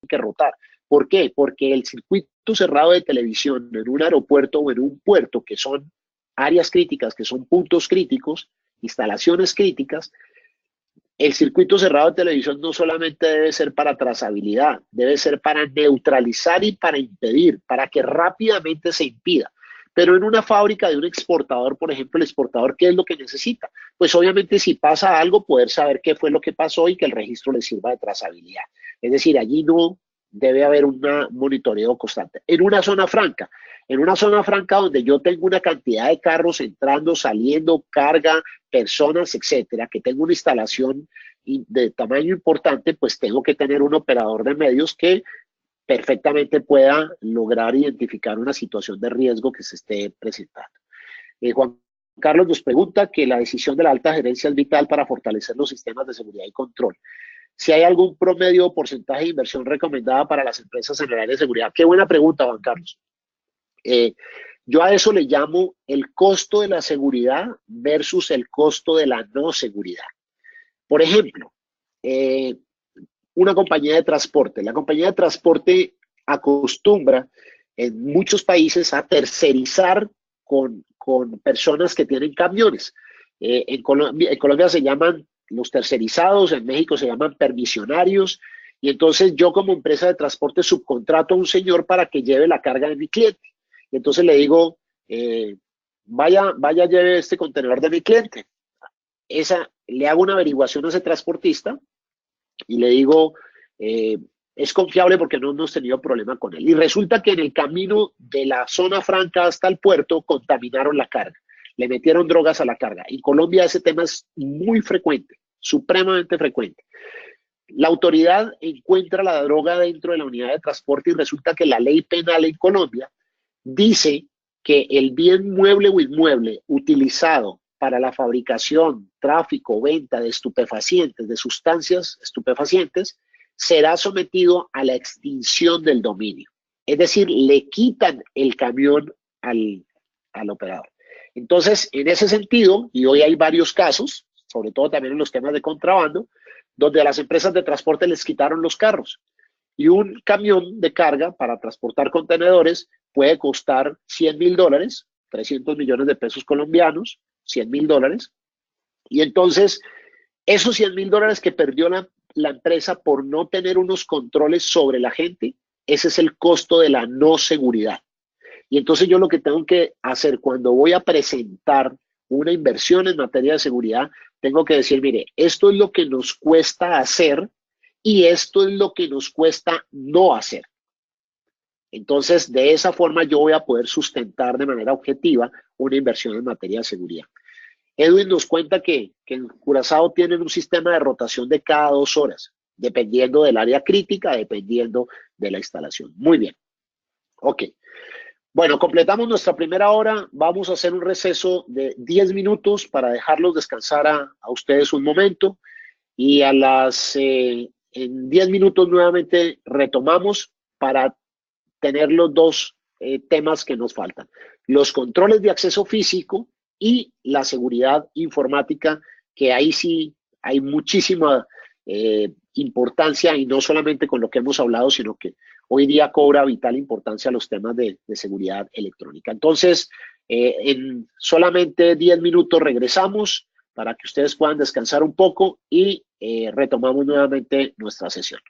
que rotar. ¿Por qué? Porque el circuito cerrado de televisión en un aeropuerto o en un puerto, que son áreas críticas, que son puntos críticos, instalaciones críticas, el circuito cerrado de televisión no solamente debe ser para trazabilidad, debe ser para neutralizar y para impedir, para que rápidamente se impida. Pero en una fábrica de un exportador, por ejemplo, el exportador, ¿qué es lo que necesita? Pues obviamente si pasa algo, poder saber qué fue lo que pasó y que el registro le sirva de trazabilidad. Es decir, allí no debe haber un monitoreo constante. En una zona franca donde yo tengo una cantidad de carros entrando, saliendo, carga, personas, etcétera, que tengo una instalación de tamaño importante, pues tengo que tener un operador de medios que perfectamente pueda lograr identificar una situación de riesgo que se esté presentando. Juan Carlos nos pregunta que la decisión de la alta gerencia es vital para fortalecer los sistemas de seguridad y control. Si hay algún promedio o porcentaje de inversión recomendada para las empresas en el área de seguridad. Qué buena pregunta, Juan Carlos. Eh, yo a eso le llamo el costo de la seguridad versus el costo de la no seguridad. Por ejemplo, eh, una compañía de transporte. La compañía de transporte acostumbra en muchos países a tercerizar con personas que tienen camiones. En Colombia se llaman los tercerizados, en México se llaman permisionarios, y entonces yo como empresa de transporte subcontrato a un señor para que lleve la carga de mi cliente. Y entonces le digo, vaya, lleve este contenedor de mi cliente. Le hago una averiguación a ese transportista y le digo, es confiable porque no hemos tenido problema con él. Y resulta que en el camino de la zona franca hasta el puerto contaminaron la carga, le metieron drogas a la carga. En Colombia ese tema es muy frecuente, supremamente frecuente. La autoridad encuentra la droga dentro de la unidad de transporte y resulta que la ley penal en Colombia dice que el bien mueble o inmueble utilizado para la fabricación, tráfico, venta de estupefacientes, de sustancias estupefacientes, será sometido a la extinción del dominio. Es decir, le quitan el camión al operador. Entonces, en ese sentido, y hoy hay varios casos, sobre todo también en los temas de contrabando, donde a las empresas de transporte les quitaron los carros. Y un camión de carga para transportar contenedores puede costar $100,000, 300 millones de pesos colombianos, $100,000. Y entonces, esos $100,000 que perdió la empresa por no tener unos controles sobre la gente, ese es el costo de la no seguridad. Y entonces yo lo que tengo que hacer cuando voy a presentar una inversión en materia de seguridad, tengo que decir, mire, esto es lo que nos cuesta hacer y esto es lo que nos cuesta no hacer. Entonces, de esa forma yo voy a poder sustentar de manera objetiva una inversión en materia de seguridad. Edwin nos cuenta que en Curazao tienen un sistema de rotación de cada 2 horas, dependiendo del área crítica, dependiendo de la instalación. Muy bien. Ok. Bueno, completamos nuestra primera hora. Vamos a hacer un receso de 10 minutos para dejarlos descansar a ustedes un momento. Y en 10 minutos nuevamente retomamos para tener los dos temas que nos faltan. Los controles de acceso físico y la seguridad informática, que ahí sí hay muchísima importancia y no solamente con lo que hemos hablado, sino que hoy día cobra vital importancia los temas de seguridad electrónica. Entonces, en solamente 10 minutos regresamos para que ustedes puedan descansar un poco y retomamos nuevamente nuestra sesión.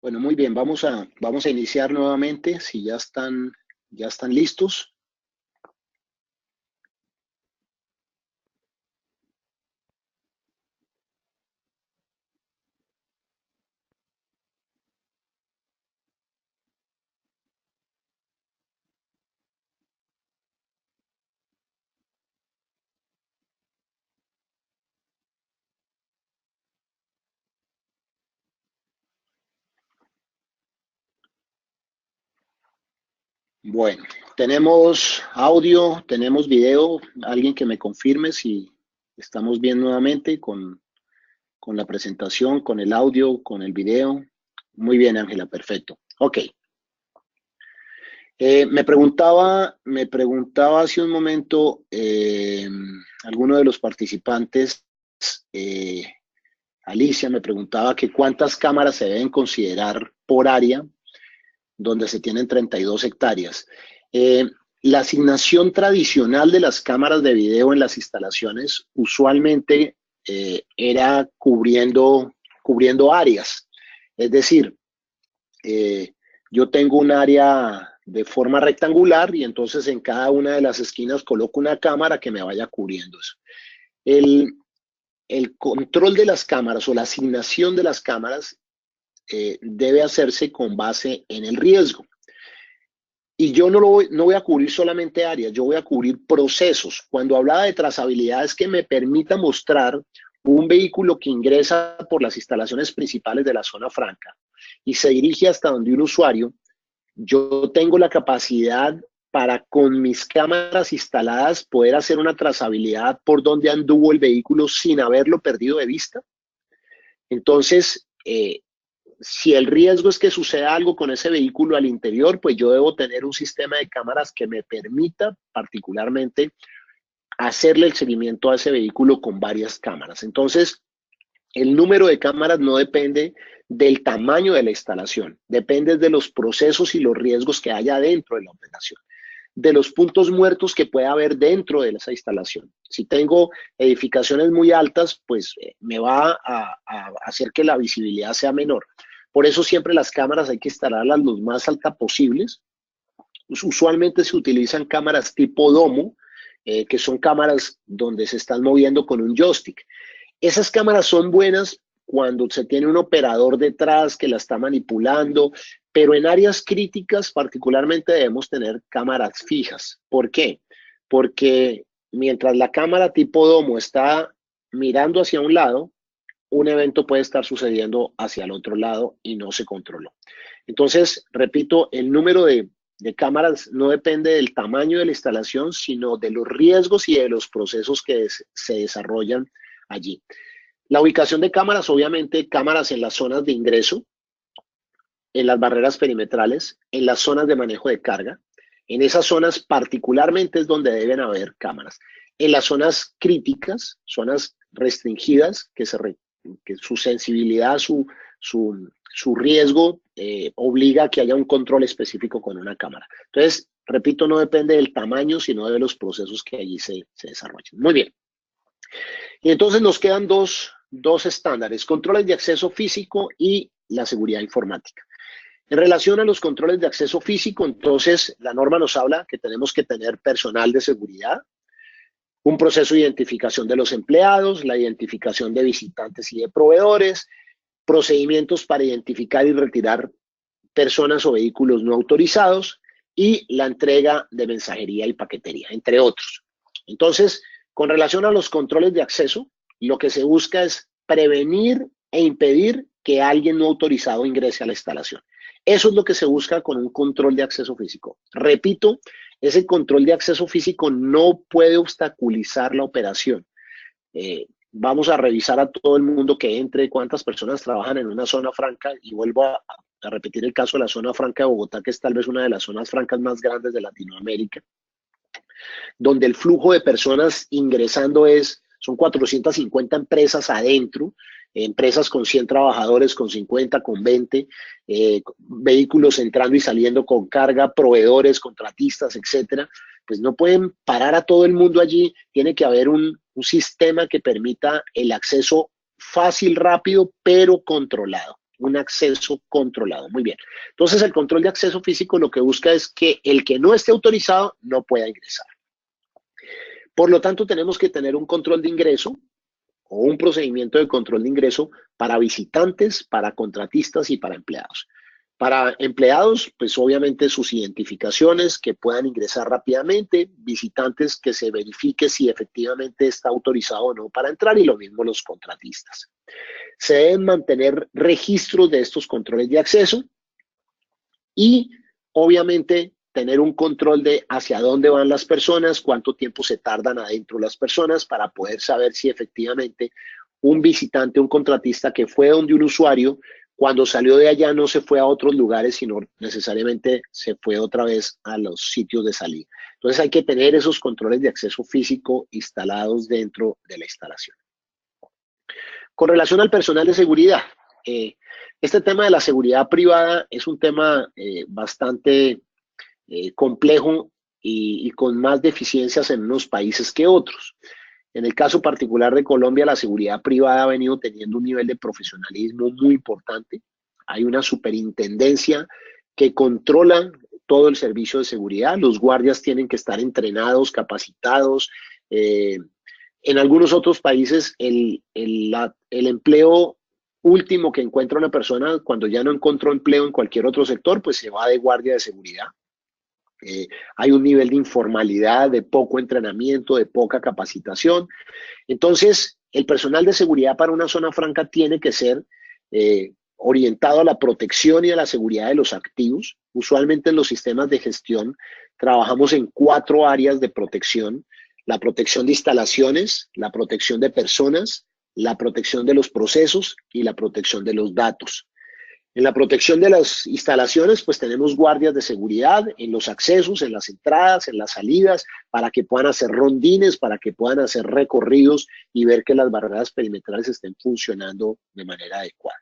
Bueno, muy bien, vamos a iniciar nuevamente, si ya están listos. Bueno, tenemos audio, tenemos video, alguien que me confirme si estamos bien nuevamente con la presentación, con el audio, con el video. Muy bien, Ángela, perfecto. Ok. Me preguntaba hace un momento alguno de los participantes, eh, Alicia me preguntaba que cuántas cámaras se deben considerar por área donde se tienen 32 hectáreas. La asignación tradicional de las cámaras de video en las instalaciones usualmente era cubriendo áreas. Es decir, yo tengo un área de forma rectangular y entonces en cada una de las esquinas coloco una cámara que me vaya cubriendo eso. El, el control de las cámaras o la asignación de las cámaras debe hacerse con base en el riesgo. Y yo no voy a cubrir solamente áreas, yo voy a cubrir procesos. Cuando hablaba de trazabilidad es que me permita mostrar un vehículo que ingresa por las instalaciones principales de la zona franca y se dirige hasta donde un usuario. Yo tengo la capacidad para con mis cámaras instaladas poder hacer una trazabilidad por donde anduvo el vehículo sin haberlo perdido de vista. Entonces, si el riesgo es que suceda algo con ese vehículo al interior, pues yo debo tener un sistema de cámaras que me permita particularmente hacerle el seguimiento a ese vehículo con varias cámaras. Entonces, el número de cámaras no depende del tamaño de la instalación, depende de los procesos y los riesgos que haya dentro de la operación, de los puntos muertos que pueda haber dentro de esa instalación. Si tengo edificaciones muy altas, pues me va a hacer que la visibilidad sea menor. Por eso siempre las cámaras hay que instalarlas lo más altas posibles. Usualmente se utilizan cámaras tipo domo, que son cámaras donde se están moviendo con un joystick. Esas cámaras son buenas cuando se tiene un operador detrás que la está manipulando, pero en áreas críticas particularmente debemos tener cámaras fijas. ¿Por qué? Porque mientras la cámara tipo domo está mirando hacia un lado, un evento puede estar sucediendo hacia el otro lado y no se controló. Entonces, repito, el número de cámaras no depende del tamaño de la instalación, sino de los riesgos y de los procesos que se desarrollan allí. La ubicación de cámaras, obviamente, cámaras en las zonas de ingreso, en las barreras perimetrales, en las zonas de manejo de carga. En esas zonas particularmente es donde deben haber cámaras. En las zonas críticas, zonas restringidas, que su sensibilidad, su riesgo obliga a que haya un control específico con una cámara. Entonces, repito, no depende del tamaño, sino de los procesos que allí se desarrollan. Muy bien. Y entonces nos quedan dos estándares, controles de acceso físico y la seguridad informática. En relación a los controles de acceso físico, entonces la norma nos habla que tenemos que tener personal de seguridad, un proceso de identificación de los empleados, la identificación de visitantes y de proveedores, procedimientos para identificar y retirar personas o vehículos no autorizados y la entrega de mensajería y paquetería, entre otros. Entonces, con relación a los controles de acceso, lo que se busca es prevenir e impedir que alguien no autorizado ingrese a la instalación. Eso es lo que se busca con un control de acceso físico. Repito, ese control de acceso físico no puede obstaculizar la operación. Vamos a revisar a todo el mundo que entre, cuántas personas trabajan en una zona franca y vuelvo a repetir el caso de la zona franca de Bogotá, que es tal vez una de las zonas francas más grandes de Latinoamérica, donde el flujo de personas ingresando son 450 empresas adentro, empresas con 100 trabajadores, con 50, con 20, vehículos entrando y saliendo con carga, proveedores, contratistas, etcétera. Pues no pueden parar a todo el mundo allí, tiene que haber un sistema que permita el acceso fácil, rápido, pero controlado. un acceso controlado. Muy bien. Entonces, el control de acceso físico lo que busca es que el que no esté autorizado no pueda ingresar. Por lo tanto, tenemos que tener un control de ingreso o un procedimiento de control de ingreso para visitantes, para contratistas y para empleados. Para empleados, pues obviamente sus identificaciones que puedan ingresar rápidamente, visitantes que se verifique si efectivamente está autorizado o no para entrar y lo mismo los contratistas. Se deben mantener registros de estos controles de acceso y obviamente tener un control de hacia dónde van las personas, cuánto tiempo se tardan adentro las personas para poder saber si efectivamente un visitante, un contratista que fue donde un usuario, cuando salió de allá no se fue a otros lugares, sino necesariamente se fue otra vez a los sitios de salida. Entonces hay que tener esos controles de acceso físico instalados dentro de la instalación. Con relación al personal de seguridad, este tema de la seguridad privada es un tema bastante complejo y con más deficiencias en unos países que otros. En el caso particular de Colombia, la seguridad privada ha venido teniendo un nivel de profesionalismo muy importante. Hay una superintendencia que controla todo el servicio de seguridad. Los guardias tienen que estar entrenados, capacitados. En algunos otros países, el empleo último que encuentra una persona, cuando ya no encontró empleo en cualquier otro sector, pues se va de guardia de seguridad. Hay un nivel de informalidad, de poco entrenamiento, de poca capacitación. Entonces, el personal de seguridad para una zona franca tiene que ser orientado a la protección y a la seguridad de los activos. Usualmente en los sistemas de gestión trabajamos en 4 áreas de protección: la protección de instalaciones, la protección de personas, la protección de los procesos y la protección de los datos. En la protección de las instalaciones, pues tenemos guardias de seguridad en los accesos, en las entradas, en las salidas, para que puedan hacer rondines, para que puedan hacer recorridos y ver que las barreras perimetrales estén funcionando de manera adecuada.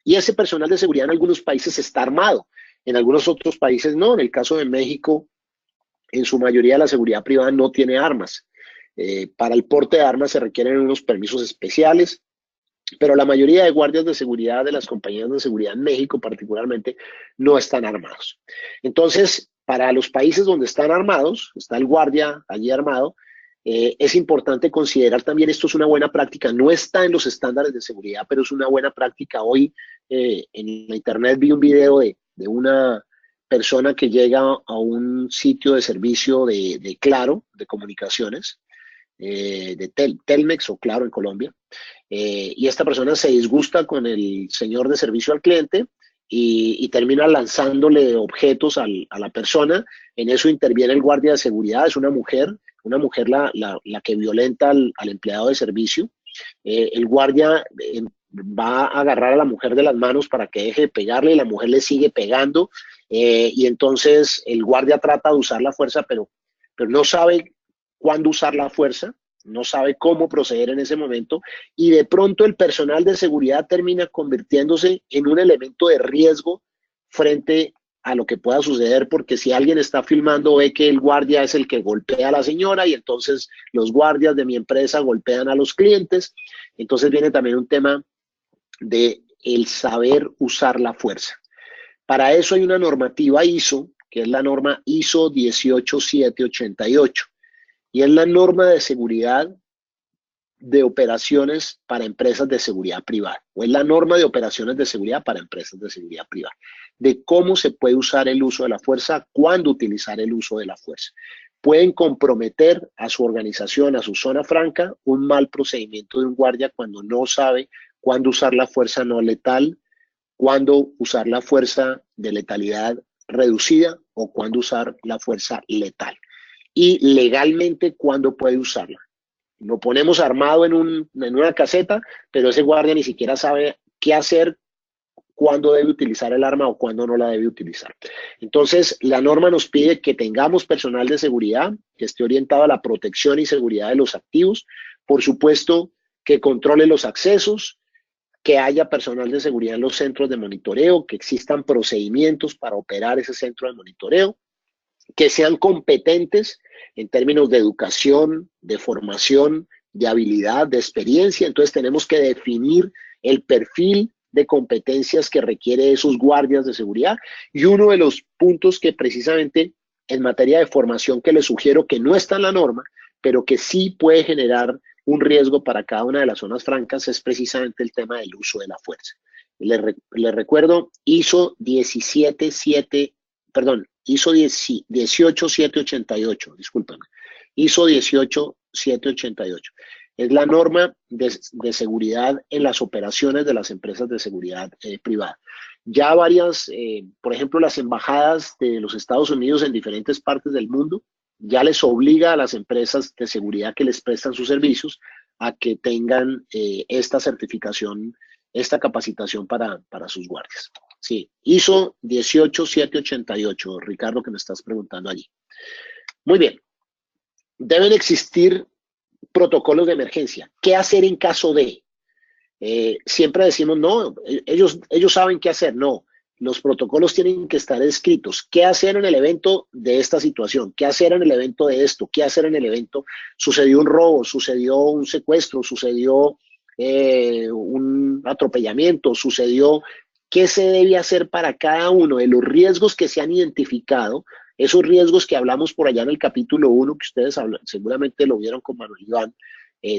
Y ese personal de seguridad en algunos países está armado, en algunos otros países no. En el caso de México, en su mayoría la seguridad privada no tiene armas. Para el porte de armas se requieren unos permisos especiales, pero la mayoría de guardias de seguridad de las compañías de seguridad en México particularmente no están armados. Entonces, para los países donde están armados, está el guardia allí armado, es importante considerar también, esto es una buena práctica, no está en los estándares de seguridad, pero es una buena práctica. Hoy en la internet vi un video de una persona que llega a un sitio de servicio de Claro, de comunicaciones, de Telmex o Claro en Colombia, y esta persona se disgusta con el señor de servicio al cliente y termina lanzándole objetos a la persona. En eso interviene el guardia de seguridad, es una mujer la que violenta al empleado de servicio. El guardia va a agarrar a la mujer de las manos para que deje de pegarle y la mujer le sigue pegando, y entonces el guardia trata de usar la fuerza, pero no sabe cuándo usar la fuerza, no sabe cómo proceder en ese momento, y de pronto el personal de seguridad termina convirtiéndose en un elemento de riesgo frente a lo que pueda suceder, porque si alguien está filmando ve que el guardia es el que golpea a la señora y entonces los guardias de mi empresa golpean a los clientes. Entonces viene también un tema de el saber usar la fuerza. Para eso hay una normativa ISO, que es la norma ISO 18788. Y es la norma de seguridad de operaciones para empresas de seguridad privada, o es la norma de operaciones de seguridad para empresas de seguridad privada, de cómo se puede usar el uso de la fuerza, cuándo utilizar el uso de la fuerza. Pueden comprometer a su organización, a su zona franca, un mal procedimiento de un guardia cuando no sabe cuándo usar la fuerza no letal, cuándo usar la fuerza de letalidad reducida o cuándo usar la fuerza letal. Y legalmente cuándo puede usarla. Lo ponemos armado en una caseta, pero ese guardia ni siquiera sabe qué hacer, cuándo debe utilizar el arma o cuándo no la debe utilizar. Entonces, la norma nos pide que tengamos personal de seguridad que esté orientado a la protección y seguridad de los activos. Por supuesto, que controle los accesos, que haya personal de seguridad en los centros de monitoreo, que existan procedimientos para operar ese centro de monitoreo, que sean competentes en términos de educación, de formación, de habilidad, de experiencia. Entonces tenemos que definir el perfil de competencias que requiere esos guardias de seguridad. Y uno de los puntos que precisamente en materia de formación que les sugiero que no está en la norma, pero que sí puede generar un riesgo para cada una de las zonas francas es precisamente el tema del uso de la fuerza. Les recuerdo ISO 18788, discúlpame, ISO 18788. Es la norma de seguridad en las operaciones de las empresas de seguridad privada. Ya varias, por ejemplo, las embajadas de los Estados Unidos en diferentes partes del mundo, ya les obliga a las empresas de seguridad que les prestan sus servicios a que tengan esta certificación, esta capacitación para sus guardias. Sí, ISO 18788, Ricardo, que me estás preguntando allí. Muy bien. Deben existir protocolos de emergencia. ¿Qué hacer en caso de? Siempre decimos, no, ellos saben qué hacer. No, los protocolos tienen que estar escritos. ¿Qué hacer en el evento de esta situación? ¿Qué hacer en el evento de esto? ¿Qué hacer en el evento? Sucedió un robo, sucedió un secuestro, sucedió un atropellamiento, sucedió. ¿Qué se debe hacer para cada uno de los riesgos que se han identificado? Esos riesgos que hablamos por allá en el capítulo 1, que ustedes seguramente lo vieron con Manuel Iván,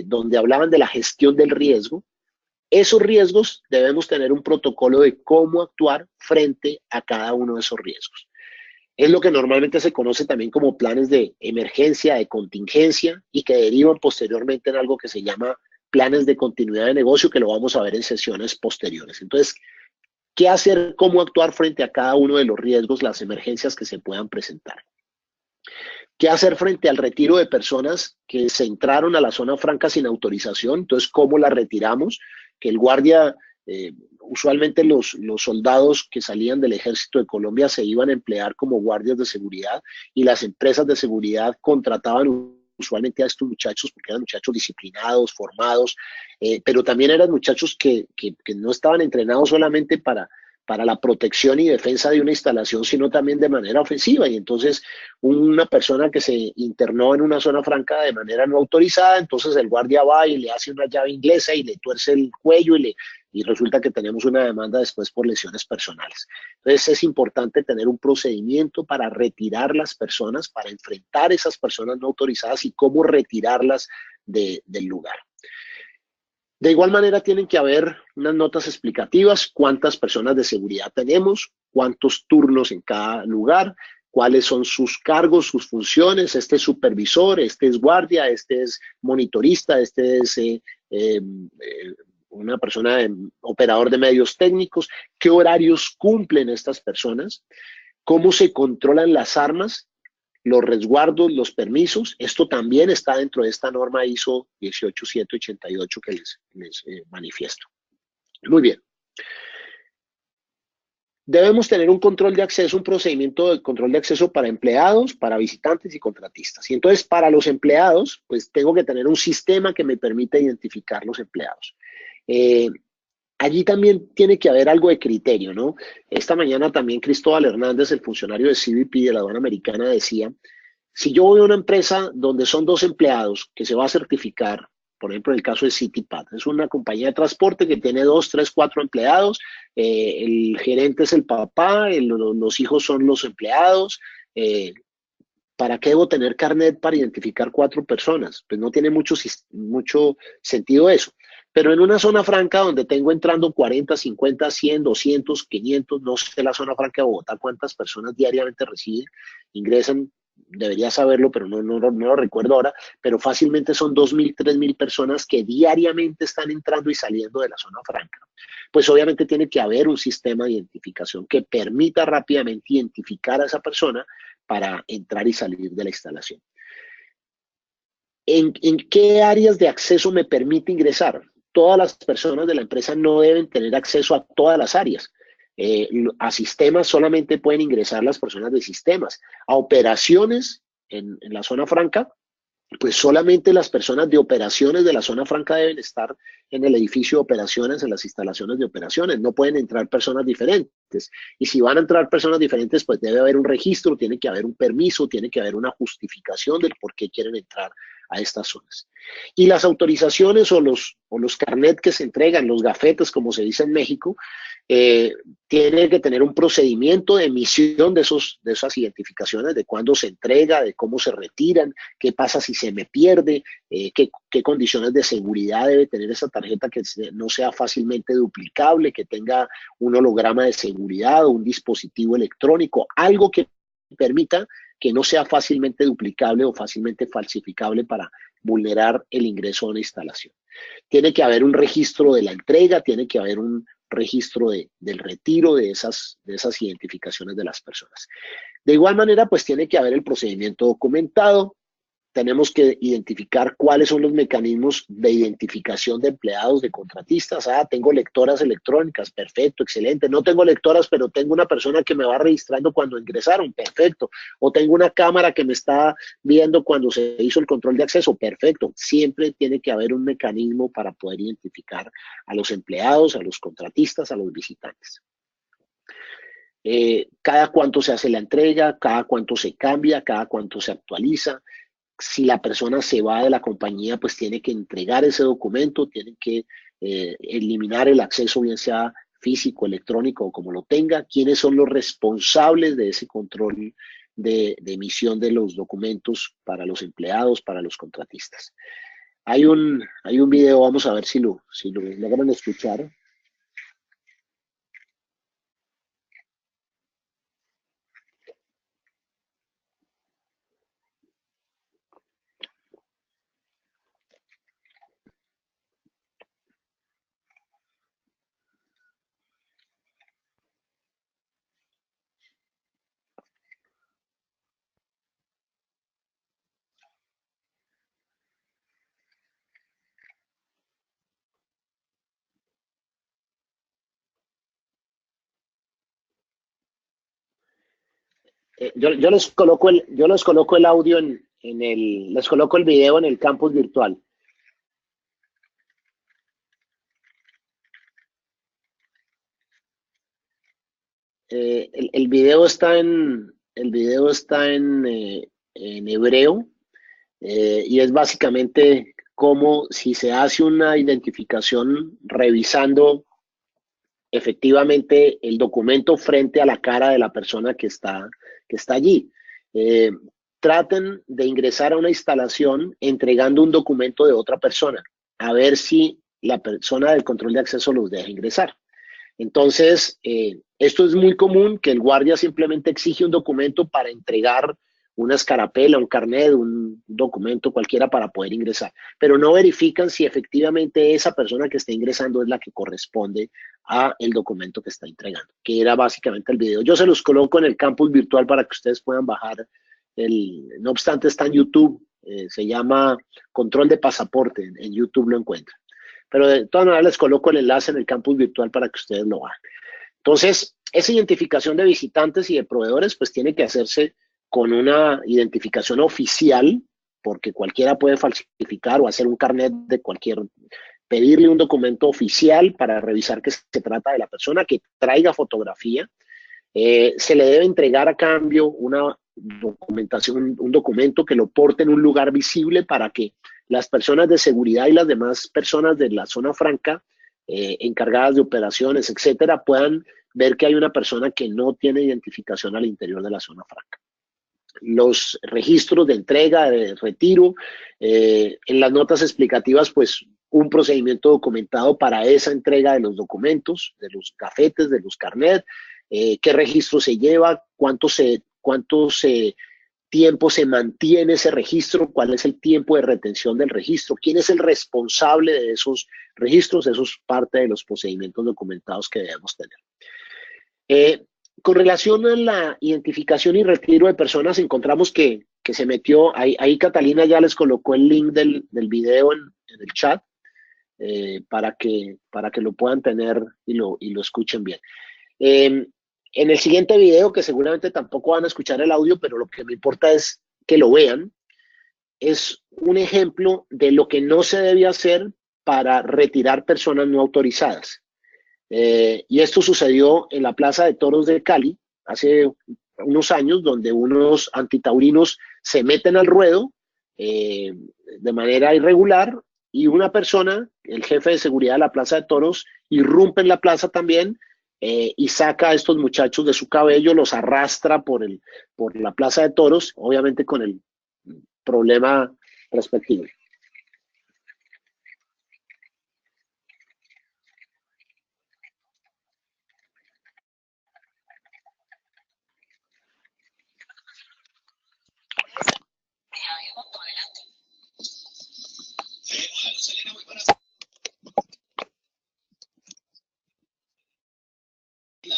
donde hablaban de la gestión del riesgo. Esos riesgos debemos tener un protocolo de cómo actuar frente a cada uno de esos riesgos. Es lo que normalmente se conoce también como planes de emergencia, de contingencia, y que derivan posteriormente en algo que se llama planes de continuidad de negocio, que lo vamos a ver en sesiones posteriores. Entonces, ¿qué hacer? ¿Cómo actuar frente a cada uno de los riesgos, las emergencias que se puedan presentar? ¿Qué hacer frente al retiro de personas que se entraron a la zona franca sin autorización? Entonces, ¿cómo la retiramos? Que el guardia, usualmente los soldados que salían del Ejército de Colombia se iban a emplear como guardias de seguridad y las empresas de seguridad contrataban usualmente a estos muchachos porque eran muchachos disciplinados, formados, pero también eran muchachos que no estaban entrenados solamente para la protección y defensa de una instalación, sino también de manera ofensiva. Y entonces una persona que se internó en una zona franca de manera no autorizada, entonces el guardia va y le hace una llave inglesa y le tuerce el cuello y resulta que tenemos una demanda después por lesiones personales. Entonces es importante tener un procedimiento para retirar las personas, para enfrentar esas personas no autorizadas y cómo retirarlas del lugar. De igual manera tienen que haber unas notas explicativas, cuántas personas de seguridad tenemos, cuántos turnos en cada lugar, cuáles son sus cargos, sus funciones, este es supervisor, este es guardia, este es monitorista, este es una persona operador de medios técnicos, qué horarios cumplen estas personas, cómo se controlan las armas, los resguardos, los permisos. Esto también está dentro de esta norma ISO 18788 que les manifiesto. Muy bien. Debemos tener un control de acceso, un procedimiento de control de acceso para empleados, para visitantes y contratistas. Y entonces, para los empleados, pues tengo que tener un sistema que me permita identificar los empleados. Allí también tiene que haber algo de criterio, ¿no? Esta mañana también Cristóbal Hernández, el funcionario de CBP de la aduana americana, decía, si yo voy a una empresa donde son 2 empleados que se va a certificar, por ejemplo, en el caso de CityPath, es una compañía de transporte que tiene 2, 3, 4 empleados, el gerente es el papá, los hijos son los empleados, ¿para qué debo tener carnet para identificar 4 personas? Pues no tiene mucho sentido eso. Pero en una zona franca donde tengo entrando 40, 50, 100, 200, 500, no sé la zona franca de Bogotá, cuántas personas diariamente reciben, ingresan, debería saberlo, pero no lo recuerdo ahora, pero fácilmente son 2.000, 3.000 personas que diariamente están entrando y saliendo de la zona franca. Pues obviamente tiene que haber un sistema de identificación que permita rápidamente identificar a esa persona para entrar y salir de la instalación. ¿En qué áreas de acceso me permite ingresar? Todas las personas de la empresa no deben tener acceso a todas las áreas. A sistemas solamente pueden ingresar las personas de sistemas. A operaciones en la zona franca pues solamente las personas de operaciones de la zona franca deben estar en el edificio de operaciones, en las instalaciones de operaciones. No pueden entrar personas diferentes. Y si van a entrar personas diferentes, pues debe haber un registro, tiene que haber un permiso, tiene que haber una justificación del por qué quieren entrar a estas zonas. Y las autorizaciones o los carnet que se entregan, los gafetes, como se dice en México, tiene que tener un procedimiento de emisión de esas identificaciones, de cuándo se entrega, de cómo se retiran, qué pasa si se me pierde, qué condiciones de seguridad debe tener esa tarjeta que no sea fácilmente duplicable, que tenga un holograma de seguridad o un dispositivo electrónico, algo que permita que no sea fácilmente duplicable o fácilmente falsificable para vulnerar el ingreso a una instalación. Tiene que haber un registro de la entrega, tiene que haber un registro del retiro de esas identificaciones de las personas. De igual manera, pues tiene que haber el procedimiento documentado. Tenemos que identificar cuáles son los mecanismos de identificación de empleados, de contratistas. Ah, tengo lectoras electrónicas, perfecto, excelente. No tengo lectoras, pero tengo una persona que me va registrando cuando ingresaron, perfecto. O tengo una cámara que me está viendo cuando se hizo el control de acceso, perfecto. Siempre tiene que haber un mecanismo para poder identificar a los empleados, a los contratistas, a los visitantes. Cada cuánto se hace la entrega, cada cuánto se cambia, cada cuánto se actualiza. Si la persona se va de la compañía, pues tiene que entregar ese documento, tiene que eliminar el acceso, bien sea físico, electrónico o como lo tenga. ¿Quiénes son los responsables de ese control de emisión de los documentos para los empleados, para los contratistas? Hay un video, vamos a ver si lo logran escuchar. Yo les coloco el audio les coloco el video en el campus virtual. El video está en hebreo, y es básicamente como si se hace una identificación revisando efectivamente el documento frente a la cara de la persona que está allí. Eh, Traten de ingresar a una instalación entregando un documento de otra persona, a ver si la persona del control de acceso los deja ingresar. Entonces, esto es muy común, que el guardia simplemente exige un documento para entregar una escarapela, un carnet, un documento cualquiera para poder ingresar, pero no verifican si efectivamente esa persona que está ingresando es la que corresponde a el documento que está entregando, que era básicamente el video. Yo se los coloco en el campus virtual para que ustedes puedan bajar no obstante está en YouTube, se llama Control de Pasaporte, en YouTube lo encuentran. Pero de todas maneras les coloco el enlace en el campus virtual para que ustedes lo hagan. Entonces, esa identificación de visitantes y de proveedores, pues tiene que hacerse con una identificación oficial, porque cualquiera puede falsificar o hacer un carnet de pedirle un documento oficial para revisar que se trata de la persona, que traiga fotografía. Se le debe entregar a cambio una documentación, un documento que lo porte en un lugar visible para que las personas de seguridad y las demás personas de la zona franca, encargadas de operaciones, etcétera, puedan ver que hay una persona que no tiene identificación al interior de la zona franca. Los registros de entrega, de retiro, en las notas explicativas, pues un procedimiento documentado para esa entrega de los documentos, de los cafetes, de los carnet, qué registro se lleva, cuánto tiempo se mantiene ese registro, cuál es el tiempo de retención del registro, quién es el responsable de esos registros. Eso es parte de los procedimientos documentados que debemos tener. Con relación a la identificación y retiro de personas, encontramos que se metió, ahí Catalina ya les colocó el link del video en el chat, para que lo puedan tener y lo escuchen bien. En el siguiente video, que seguramente tampoco van a escuchar el audio, pero lo que me importa es que lo vean, es un ejemplo de lo que no se debe hacer para retirar personas no autorizadas. Y esto sucedió en la Plaza de Toros de Cali hace unos años, donde unos antitaurinos se meten al ruedo de manera irregular y una persona, el jefe de seguridad de la Plaza de Toros, irrumpe en la plaza también y saca a estos muchachos de su cabello, los arrastra por la Plaza de Toros, obviamente con el problema respectivo.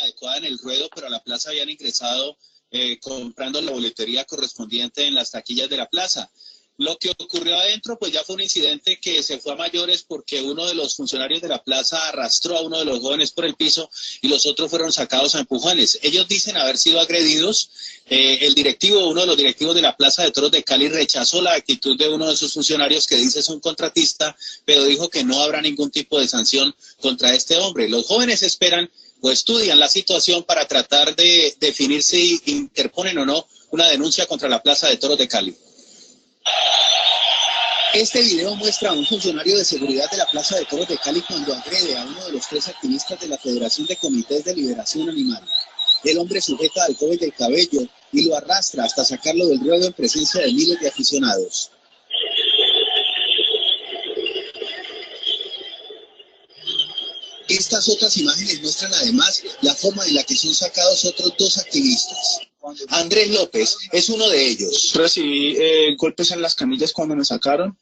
Adecuada en el ruedo, pero a la plaza habían ingresado comprando la boletería correspondiente en las taquillas de la plaza. Lo que ocurrió adentro, pues ya fue un incidente que se fue a mayores porque uno de los funcionarios de la plaza arrastró a uno de los jóvenes por el piso y los otros fueron sacados a empujones. Ellos dicen haber sido agredidos. Uno de los directivos de la Plaza de Toros de Cali rechazó la actitud de uno de sus funcionarios que dice es un contratista, pero dijo que no habrá ningún tipo de sanción contra este hombre. Los jóvenes esperan o estudian la situación para tratar de definir si interponen o no una denuncia contra la Plaza de Toros de Cali. Este video muestra a un funcionario de seguridad de la Plaza de Toros de Cali cuando agrede a uno de los 3 activistas de la Federación de Comités de Liberación Animal. El hombre sujeta al joven del cabello y lo arrastra hasta sacarlo del ruedo en presencia de miles de aficionados. Estas otras imágenes muestran además la forma en la que son sacados otros 2 activistas. Andrés López es uno de ellos. Recibí golpes en las canillas cuando me sacaron.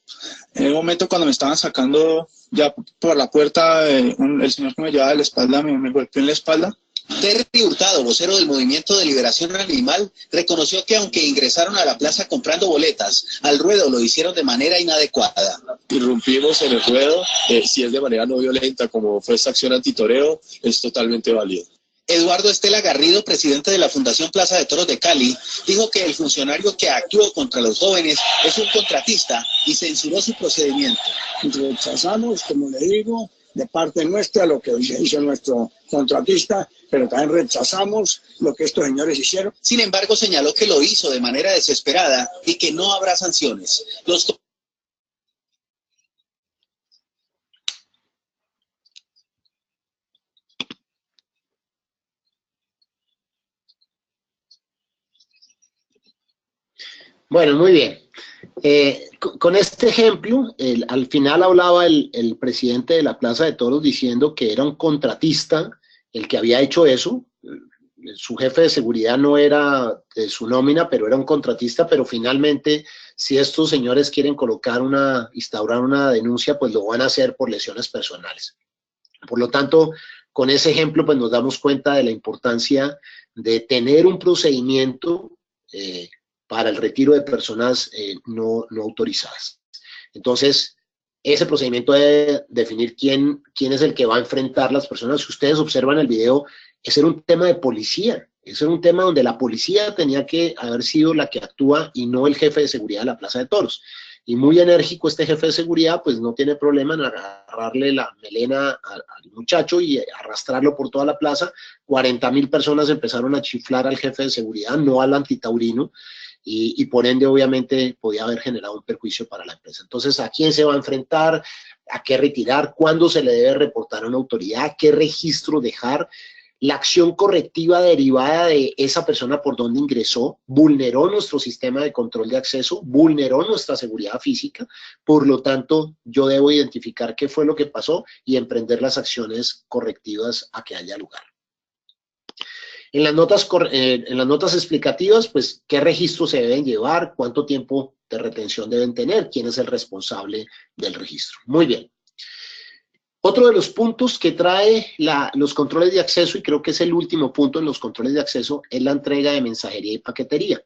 En el momento cuando me estaban sacando ya por la puerta, el señor que me llevaba de la espalda me golpeó en la espalda. Terry Hurtado, vocero del Movimiento de Liberación Animal, reconoció que aunque ingresaron a la plaza comprando boletas, al ruedo lo hicieron de manera inadecuada. Irrumpimos en el ruedo, si es de manera no violenta como fue esta acción antitoreo, es totalmente válido. Eduardo Estela Garrido, presidente de la Fundación Plaza de Toros de Cali, dijo que el funcionario que actuó contra los jóvenes es un contratista y censuró su procedimiento. Rechazamos, como le digo, de parte nuestra lo que hizo nuestro contratista, pero también rechazamos lo que estos señores hicieron. Sin embargo, señaló que lo hizo de manera desesperada y que no habrá sanciones. Bueno, muy bien. Con este ejemplo, al final hablaba el presidente de la Plaza de Toros diciendo que era un contratista el que había hecho eso. Su jefe de seguridad no era de su nómina, pero era un contratista, pero finalmente, si estos señores quieren instaurar una denuncia, pues lo van a hacer por lesiones personales. Por lo tanto, con ese ejemplo, pues nos damos cuenta de la importancia de tener un procedimiento para el retiro de personas no autorizadas. Entonces, ese procedimiento debe definir quién es el que va a enfrentar las personas. Si ustedes observan el video, ese era un tema de policía. Ese era un tema donde la policía tenía que haber sido la que actúa y no el jefe de seguridad de la Plaza de Toros. Y muy enérgico este jefe de seguridad, pues no tiene problema en agarrarle la melena al muchacho y arrastrarlo por toda la plaza. 40,000 personas empezaron a chiflar al jefe de seguridad, no al antitaurino. Y por ende, obviamente, podía haber generado un perjuicio para la empresa. Entonces, ¿a quién se va a enfrentar? ¿A qué retirar? ¿Cuándo se le debe reportar a una autoridad? ¿Qué registro dejar? La acción correctiva derivada de esa persona por donde ingresó vulneró nuestro sistema de control de acceso, vulneró nuestra seguridad física. Por lo tanto, yo debo identificar qué fue lo que pasó y emprender las acciones correctivas a que haya lugar. En las notas explicativas, pues, ¿qué registros se deben llevar? ¿Cuánto tiempo de retención deben tener? ¿Quién es el responsable del registro? Muy bien. Otro de los puntos que trae los controles de acceso, y creo que es el último punto en los controles de acceso, es la entrega de mensajería y paquetería.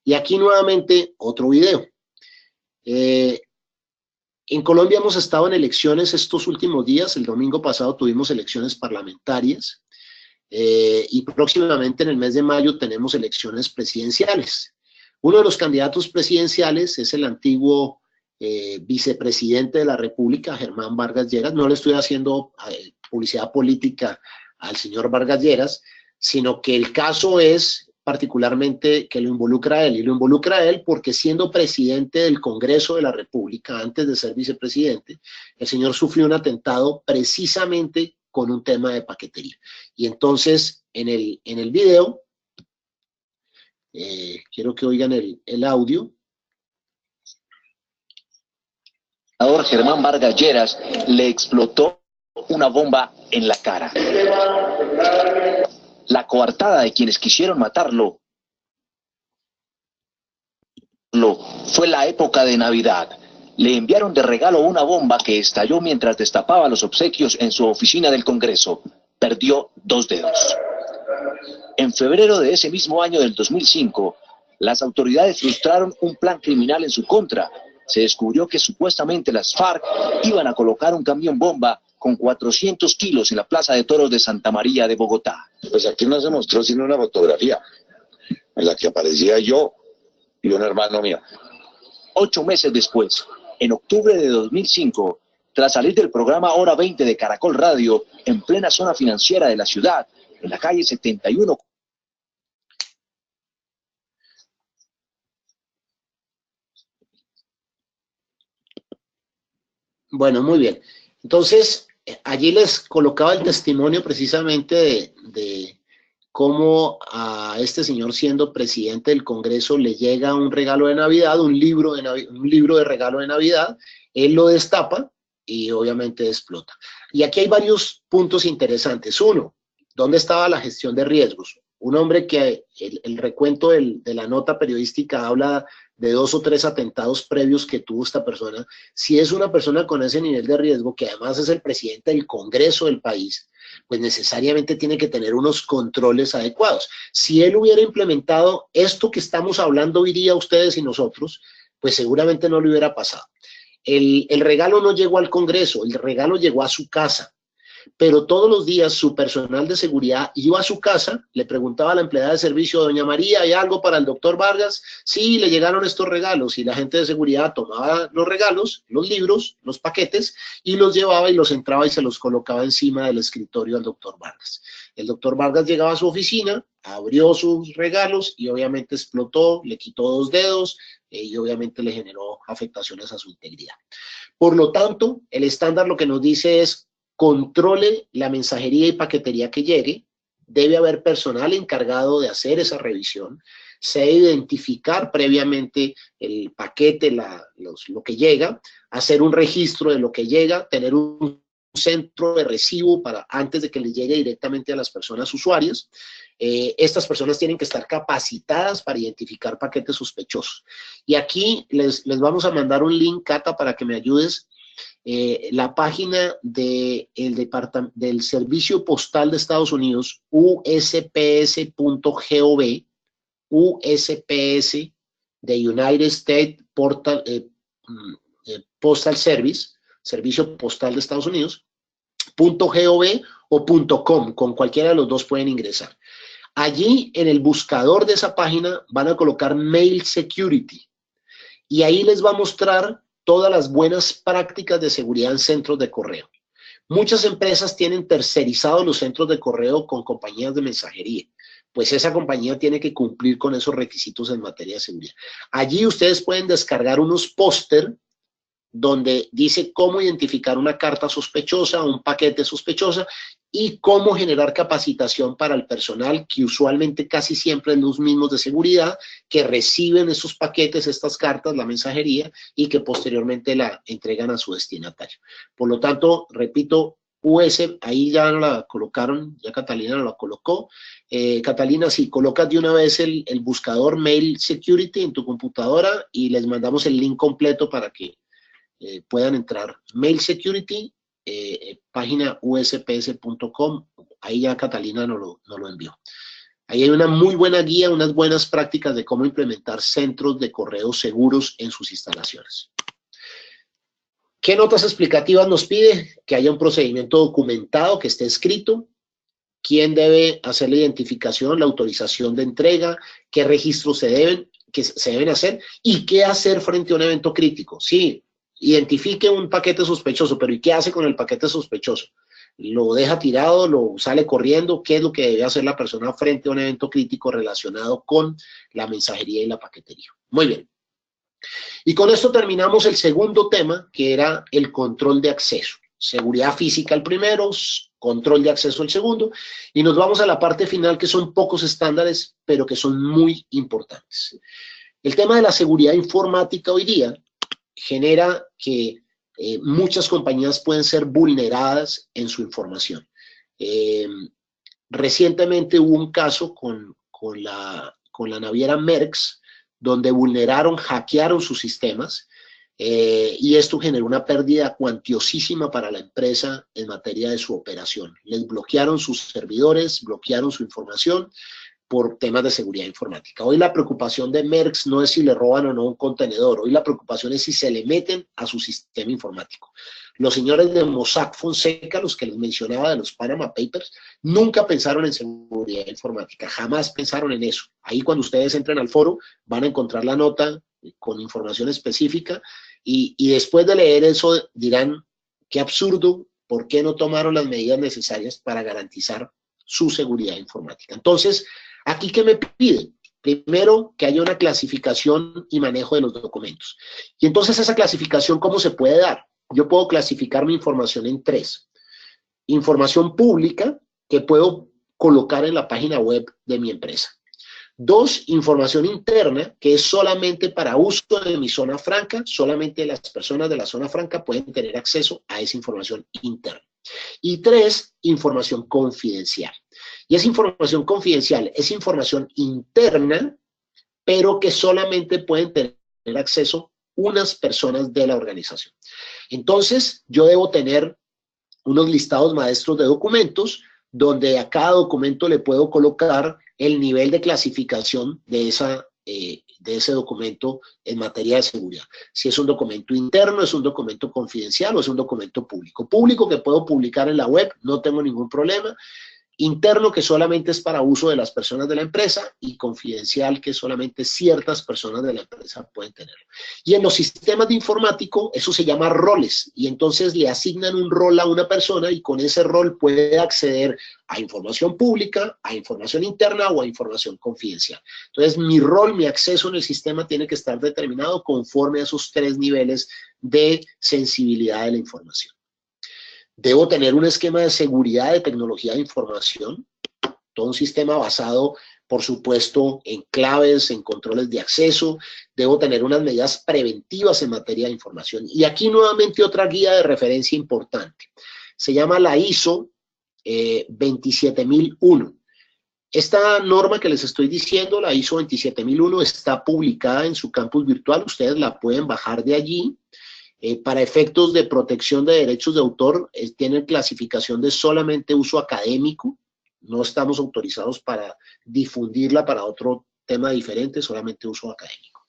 Y aquí nuevamente otro video. En Colombia hemos estado en elecciones estos últimos días. El domingo pasado tuvimos elecciones parlamentarias. Y próximamente en el mes de mayo tenemos elecciones presidenciales. Uno de los candidatos presidenciales es el antiguo vicepresidente de la República, Germán Vargas Lleras. No le estoy haciendo publicidad política al señor Vargas Lleras, sino que el caso es particularmente que lo involucra a él, y lo involucra a él porque siendo presidente del Congreso de la República, antes de ser vicepresidente, el señor sufrió un atentado precisamente con un tema de paquetería. Y entonces, en el video, quiero que oigan el audio. Germán Vargas Lleras le explotó una bomba en la cara. La coartada de quienes quisieron matarlo fue la época de Navidad. Le enviaron de regalo una bomba que estalló mientras destapaba los obsequios en su oficina del Congreso. Perdió 2 dedos. En febrero de ese mismo año del 2005, las autoridades frustraron un plan criminal en su contra. Se descubrió que supuestamente las FARC iban a colocar un camión bomba con 400 kilos en la Plaza de Toros de Santa María de Bogotá. Pues aquí no se mostró sino una fotografía en la que aparecía yo y un hermano mío. 8 meses después, en octubre de 2005, tras salir del programa Hora 20 de Caracol Radio, en plena zona financiera de la ciudad, en la calle 71. Bueno, muy bien. Entonces, allí les colocaba el testimonio precisamente de cómo a este señor, siendo presidente del Congreso, le llega un regalo de Navidad, un libro de regalo de Navidad. Él lo destapa y obviamente explota. Y aquí hay varios puntos interesantes. Uno, ¿dónde estaba la gestión de riesgos? Un hombre que el recuento de la nota periodística habla de 2 o 3 atentados previos que tuvo esta persona. Si es una persona con ese nivel de riesgo, que además es el presidente del Congreso del país, pues necesariamente tiene que tener unos controles adecuados. Si él hubiera implementado esto que estamos hablando hoy día ustedes y nosotros, pues seguramente no le hubiera pasado. El regalo no llegó al Congreso, el regalo llegó a su casa. Pero todos los días su personal de seguridad iba a su casa, le preguntaba a la empleada de servicio: doña María, ¿hay algo para el doctor Vargas? Sí, le llegaron estos regalos, y la gente de seguridad tomaba los regalos, los libros, los paquetes, y los llevaba y los entraba y se los colocaba encima del escritorio del doctor Vargas. El doctor Vargas llegaba a su oficina, abrió sus regalos y obviamente explotó, le quitó 2 dedos y obviamente le generó afectaciones a su integridad. Por lo tanto, el estándar lo que nos dice es: controle la mensajería y paquetería que llegue, debe haber personal encargado de hacer esa revisión, se debe identificar previamente el paquete, lo que llega, hacer un registro de lo que llega, tener un centro de recibo para antes de que le llegue directamente a las personas usuarias. Estas personas tienen que estar capacitadas para identificar paquetes sospechosos. Y aquí les vamos a mandar un link, Cata, para que me ayudes. La página del Servicio Postal de Estados Unidos, usps.gov, USPS de United States Postal Service, Servicio Postal de Estados Unidos, .gov o .com, con cualquiera de los dos pueden ingresar. Allí en el buscador de esa página van a colocar Mail Security y ahí les va a mostrar todas las buenas prácticas de seguridad en centros de correo. Muchas empresas tienen tercerizados los centros de correo con compañías de mensajería. Pues esa compañía tiene que cumplir con esos requisitos en materia de seguridad. Allí ustedes pueden descargar unos póster donde dice cómo identificar una carta sospechosa, un paquete sospechosa, y cómo generar capacitación para el personal, que usualmente casi siempre es los mismos de seguridad, que reciben esos paquetes, estas cartas, la mensajería, y que posteriormente la entregan a su destinatario. Por lo tanto, repito, ahí ya la colocaron, ya Catalina la colocó. Catalina, si colocas de una vez el buscador Mail Security en tu computadora y les mandamos el link completo para que puedan entrar. Mail Security, página usps.com, ahí ya Catalina nos lo envió. Ahí hay una muy buena guía, unas buenas prácticas de cómo implementar centros de correo seguros en sus instalaciones. ¿Qué notas explicativas nos pide? Que haya un procedimiento documentado, que esté escrito, quién debe hacer la identificación, la autorización de entrega, qué registros se deben. que se deben hacer y qué hacer frente a un evento crítico. Sí, identifique un paquete sospechoso, pero ¿y qué hace con el paquete sospechoso? ¿Lo deja tirado? ¿Lo sale corriendo? ¿Qué es lo que debe hacer la persona frente a un evento crítico relacionado con la mensajería y la paquetería? Muy bien. Y con esto terminamos el segundo tema, que era el control de acceso. Seguridad física el primero, control de acceso el segundo, y nos vamos a la parte final, que son pocos estándares, pero que son muy importantes. El tema de la seguridad informática hoy día genera que muchas compañías pueden ser vulneradas en su información. Recientemente hubo un caso con la naviera Maersk, donde hackearon sus sistemas, y esto generó una pérdida cuantiosísima para la empresa en materia de su operación. Les bloquearon sus servidores, bloquearon su información por temas de seguridad informática. Hoy la preocupación de Maersk no es si le roban o no un contenedor, hoy la preocupación es si se le meten a su sistema informático. Los señores de Mossack Fonseca, los que les mencionaba de los Panama Papers, nunca pensaron en seguridad informática, jamás pensaron en eso. Ahí cuando ustedes entren al foro van a encontrar la nota con información específica y después de leer eso dirán, qué absurdo, ¿por qué no tomaron las medidas necesarias para garantizar su seguridad informática? Entonces, ¿aquí qué me piden? Primero, que haya una clasificación y manejo de los documentos. Y entonces esa clasificación, ¿cómo se puede dar? Yo puedo clasificar mi información en tres. Información pública, que puedo colocar en la página web de mi empresa. 2, información interna, que es solamente para uso de mi zona franca, solamente las personas de la zona franca pueden tener acceso a esa información interna. Y 3, información confidencial. Y esa información confidencial es información interna, pero que solamente pueden tener acceso unas personas de la organización. Entonces, yo debo tener unos listados maestros de documentos, donde a cada documento le puedo colocar el nivel de clasificación de ese documento en materia de seguridad. Si es un documento interno, es un documento confidencial o es un documento público. Público que puedo publicar en la web, no tengo ningún problema. Interno, que solamente es para uso de las personas de la empresa, y confidencial, que solamente ciertas personas de la empresa pueden tenerlo. Y en los sistemas de informático, eso se llama roles, y entonces le asignan un rol a una persona y con ese rol puede acceder a información pública, a información interna o a información confidencial. Entonces, mi rol, mi acceso en el sistema tiene que estar determinado conforme a esos 3 niveles de sensibilidad de la información. Debo tener un esquema de seguridad de tecnología de información, todo un sistema basado, por supuesto, en claves, en controles de acceso. Debo tener unas medidas preventivas en materia de información. Y aquí nuevamente otra guía de referencia importante. Se llama la ISO 27001. Esta norma que les estoy diciendo, la ISO 27001, está publicada en su campus virtual. Ustedes la pueden bajar de allí. Para efectos de protección de derechos de autor, tienen clasificación de solamente uso académico. No estamos autorizados para difundirla para otro tema diferente, solamente uso académico.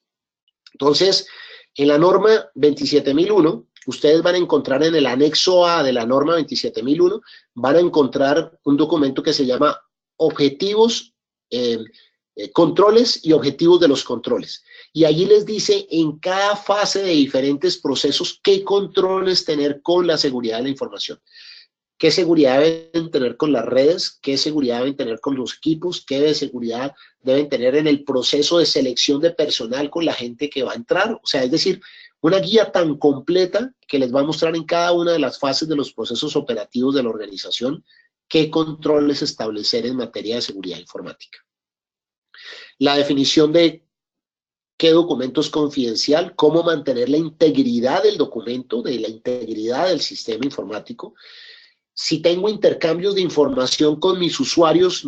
Entonces, en la norma 27001, ustedes van a encontrar en el anexo A de la norma 27001, van a encontrar un documento que se llama objetivos, controles y objetivos de los controles. Y allí les dice en cada fase de diferentes procesos qué controles tener con la seguridad de la información. ¿Qué seguridad deben tener con las redes? ¿Qué seguridad deben tener con los equipos? ¿Qué seguridad deben tener en el proceso de selección de personal con la gente que va a entrar? O sea, es decir, una guía tan completa que les va a mostrar en cada una de las fases de los procesos operativos de la organización qué controles establecer en materia de seguridad informática. La definición de qué documento es confidencial, cómo mantener la integridad del documento, de la integridad del sistema informático. Si tengo intercambios de información con mis usuarios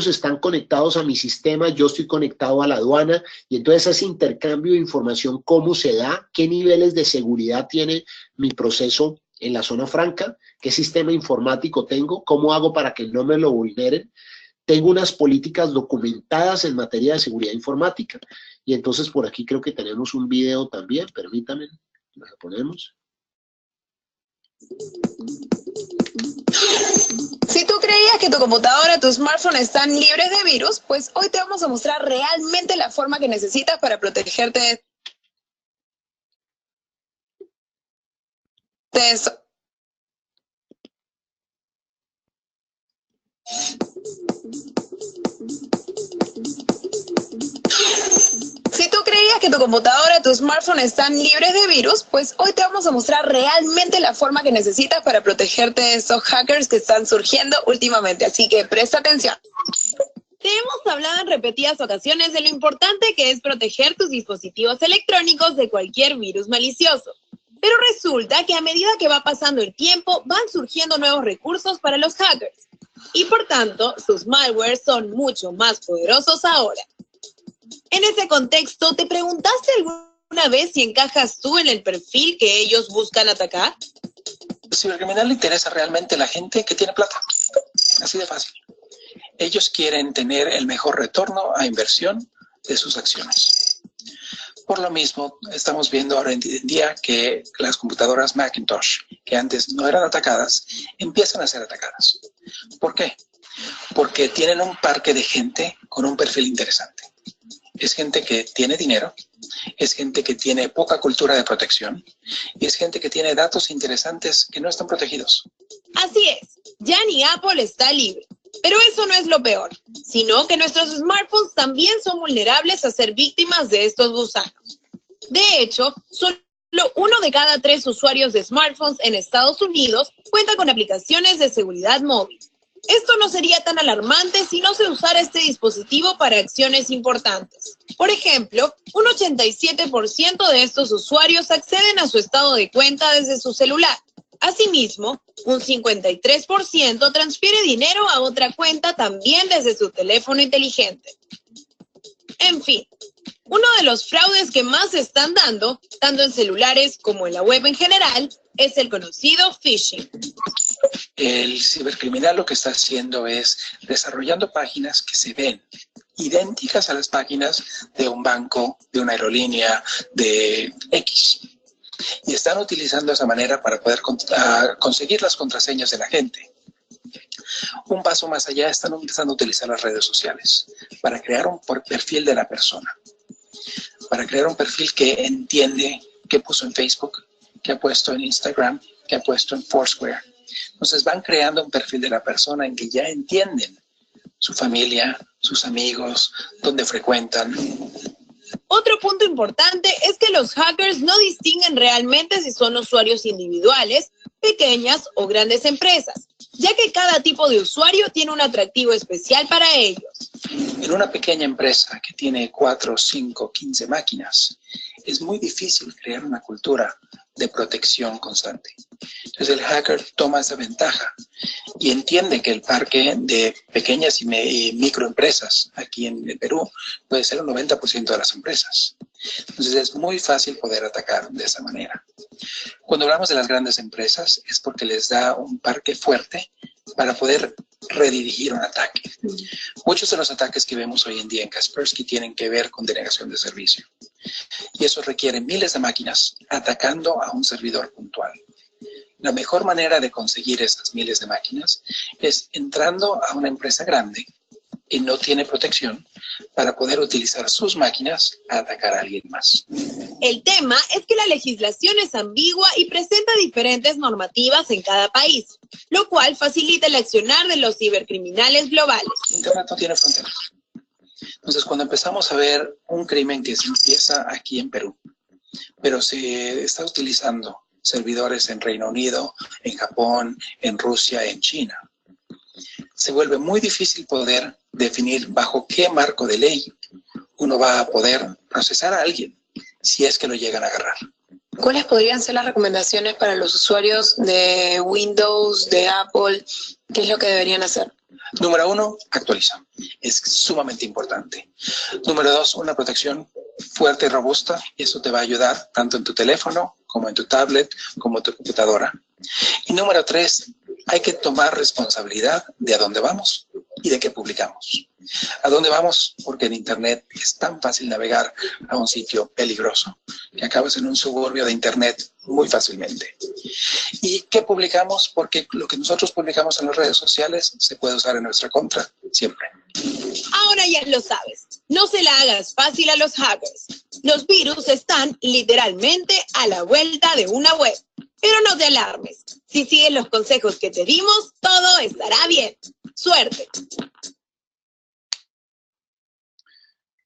están conectados a mi sistema, yo estoy conectado a la aduana, y entonces ese intercambio de información, ¿cómo se da? ¿Qué niveles de seguridad tiene mi proceso en la zona franca? ¿Qué sistema informático tengo? ¿Cómo hago para que no me lo vulneren? Tengo unas políticas documentadas en materia de seguridad informática, y entonces por aquí creo que tenemos un video también, permítanme, lo ponemos. Si tú creías que que tu computadora, tu smartphone están libres de virus? Pues hoy te vamos a mostrar realmente la forma que necesitas para protegerte de eso. Si tú creías que tu computadora, tu smartphone están libres de virus, pues hoy te vamos a mostrar realmente la forma que necesitas para protegerte de esos hackers que están surgiendo últimamente. Así que presta atención. Te hemos hablado en repetidas ocasiones de lo importante que es proteger tus dispositivos electrónicos de cualquier virus malicioso. Pero resulta que a medida que va pasando el tiempo, van surgiendo nuevos recursos para los hackers. Y por tanto, sus malwares son mucho más poderosos ahora. En ese contexto, ¿te preguntaste alguna vez si encajas tú en el perfil que ellos buscan atacar? Al cibercriminal le interesa realmente la gente que tiene plata. Así de fácil. Ellos quieren tener el mejor retorno a inversión de sus acciones. Por lo mismo, estamos viendo ahora en día que las computadoras Macintosh, que antes no eran atacadas, empiezan a ser atacadas. ¿Por qué? Porque tienen un parque de gente con un perfil interesante. Es gente que tiene dinero, es gente que tiene poca cultura de protección y es gente que tiene datos interesantes que no están protegidos. Así es, ya ni Apple está libre. Pero eso no es lo peor, sino que nuestros smartphones también son vulnerables a ser víctimas de estos gusanos. De hecho, solo 1 de cada 3 usuarios de smartphones en Estados Unidos cuenta con aplicaciones de seguridad móvil. Esto no sería tan alarmante si no se usara este dispositivo para acciones importantes. Por ejemplo, un 87% de estos usuarios acceden a su estado de cuenta desde su celular. Asimismo, un 53% transfiere dinero a otra cuenta también desde su teléfono inteligente. En fin, uno de los fraudes que más se están dando, tanto en celulares como en la web en general, es el conocido phishing. El cibercriminal lo que está haciendo es desarrollando páginas que se ven idénticas a las páginas de un banco, de una aerolínea, de X. Y están utilizando esa manera para poder conseguir las contraseñas de la gente. Un paso más allá, están empezando a utilizar las redes sociales para crear un perfil de la persona. Para crear un perfil que entiende qué puso en Facebook, qué ha puesto en Instagram, qué ha puesto en Foursquare. Entonces van creando un perfil de la persona en que ya entienden su familia, sus amigos, dónde frecuentan. Otro punto importante es que los hackers no distinguen realmente si son usuarios individuales, pequeñas o grandes empresas, ya que cada tipo de usuario tiene un atractivo especial para ellos. En una pequeña empresa que tiene 4, 5, 15 máquinas, es muy difícil crear una cultura de protección constante. Entonces el hacker toma esa ventaja y entiende que el parque de pequeñas y microempresas aquí en el Perú puede ser el 90% de las empresas. Entonces es muy fácil poder atacar de esa manera. Cuando hablamos de las grandes empresas es porque les da un parque fuerte para poder redirigir un ataque. Muchos de los ataques que vemos hoy en día en Kaspersky tienen que ver con denegación de servicio. Y eso requiere miles de máquinas atacando a un servidor puntual. La mejor manera de conseguir esas miles de máquinas es entrando a una empresa grande que no tiene protección para poder utilizar sus máquinas a atacar a alguien más. El tema es que la legislación es ambigua y presenta diferentes normativas en cada país, lo cual facilita el accionar de los cibercriminales globales. Internet no tiene fronteras. Entonces, cuando empezamos a ver un crimen que se empieza aquí en Perú, pero se está utilizando servidores en Reino Unido, en Japón, en Rusia, en China, se vuelve muy difícil poder definir bajo qué marco de ley uno va a poder procesar a alguien si es que lo llegan a agarrar. ¿Cuáles podrían ser las recomendaciones para los usuarios de Windows, de Apple? ¿Qué es lo que deberían hacer? Número 1, actualiza. Es sumamente importante. Número 2, una protección fuerte y robusta. Y eso te va a ayudar tanto en tu teléfono, como en tu tablet, como en tu computadora. Y número 3, hay que tomar responsabilidad de a dónde vamos y de qué publicamos. ¿A dónde vamos? Porque en Internet es tan fácil navegar a un sitio peligroso que acabas en un suburbio de Internet muy fácilmente. ¿Y qué publicamos? Porque lo que nosotros publicamos en las redes sociales se puede usar en nuestra contra siempre. Ahora ya lo sabes, no se la hagas fácil a los hackers. Los virus están literalmente a la vuelta de una web. Pero no te alarmes, si sigues los consejos que te dimos, todo estará bien. ¡Suerte!